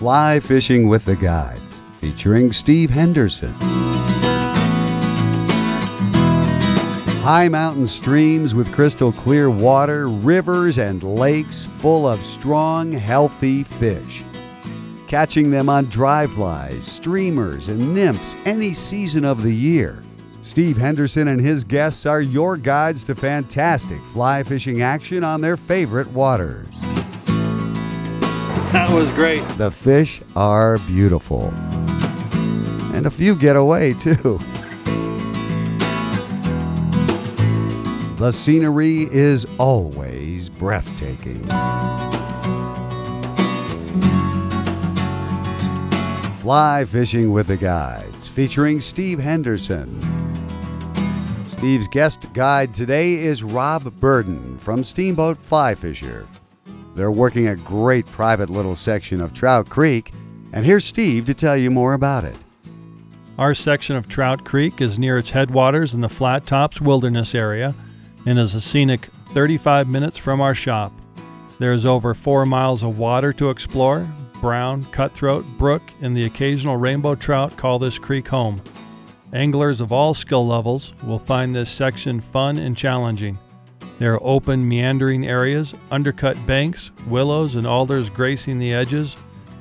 Fly Fishing with the Guides, featuring Steve Henderson. High mountain streams with crystal clear water, rivers and lakes full of strong, healthy fish. Catching them on dry flies, streamers, and nymphs any season of the year. Steve Henderson and his guests are your guides to fantastic fly fishing action on their favorite waters. That was great. The fish are beautiful. And a few get away too. The scenery is always breathtaking. Fly Fishing with the Guides, featuring Steve Henderson. Steve's guest guide today is Rob Burden from Steamboat Fly Fisher. They're working a great private little section of Trout Creek, and here's Steve to tell you more about it. Our section of Trout Creek is near its headwaters in the Flat Tops Wilderness area and is a scenic 35 minutes from our shop. There is over 4 miles of water to explore. Brown, cutthroat, brook, and the occasional rainbow trout call this creek home. Anglers of all skill levels will find this section fun and challenging. There are open, meandering areas, undercut banks, willows and alders gracing the edges,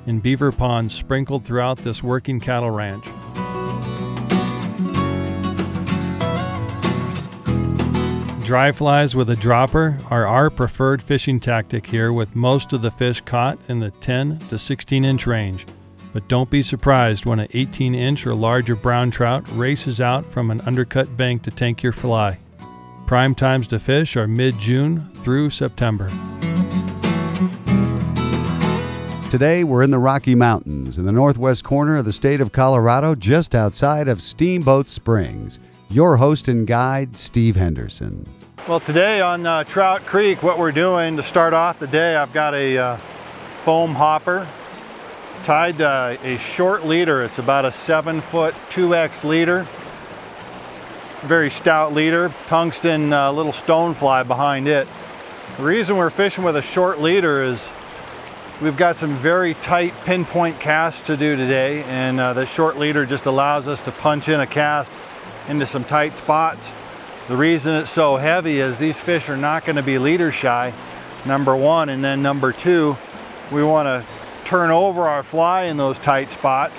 and beaver ponds sprinkled throughout this working cattle ranch. Dry flies with a dropper are our preferred fishing tactic here, with most of the fish caught in the 10 to 16 inch range. But don't be surprised when an 18 inch or larger brown trout races out from an undercut bank to tank your fly. Prime times to fish are mid-June through September. Today we're in the Rocky Mountains in the northwest corner of the state of Colorado, just outside of Steamboat Springs. Your host and guide, Steve Henderson. Well, today on Trout Creek, what we're doing to start off the day, I've got a foam hopper tied to a short leader. It's about a 7-foot 2X leader. Very stout leader, tungsten little stonefly behind it. The reason we're fishing with a short leader is we've got some very tight pinpoint casts to do today, and the short leader just allows us to punch in a cast into some tight spots. The reason it's so heavy is these fish are not going to be leader shy, number one, and then number two, we want to turn over our fly in those tight spots.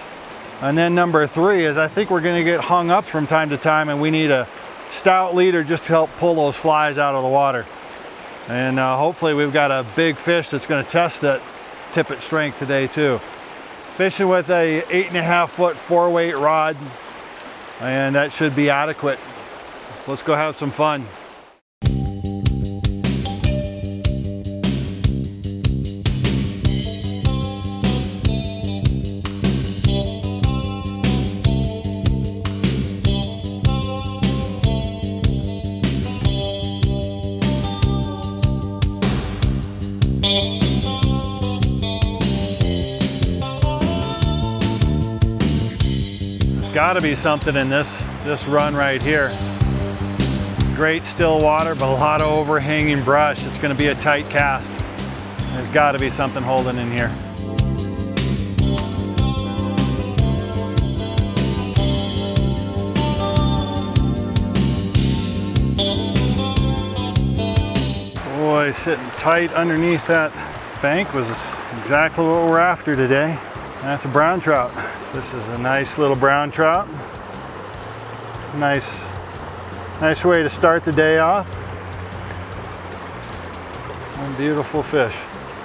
And then number three is I think we're going to get hung up from time to time, and we need a stout leader just to help pull those flies out of the water. And hopefully we've got a big fish that's going to test that tippet strength today too. Fishing with a 8.5-foot 4-weight rod, and that should be adequate. So let's go have some fun. Got to be something in this run right here. Great still water, but a lot of overhanging brush. It's going to be a tight cast. There's got to be something holding in here. Boy, sitting tight underneath that bank was exactly what we're after today. That's a brown trout. This is a nice little brown trout. Nice way to start the day off. One beautiful fish.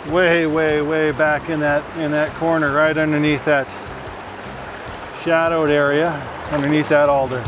Way back in that corner, right underneath that shadowed area, underneath that alder.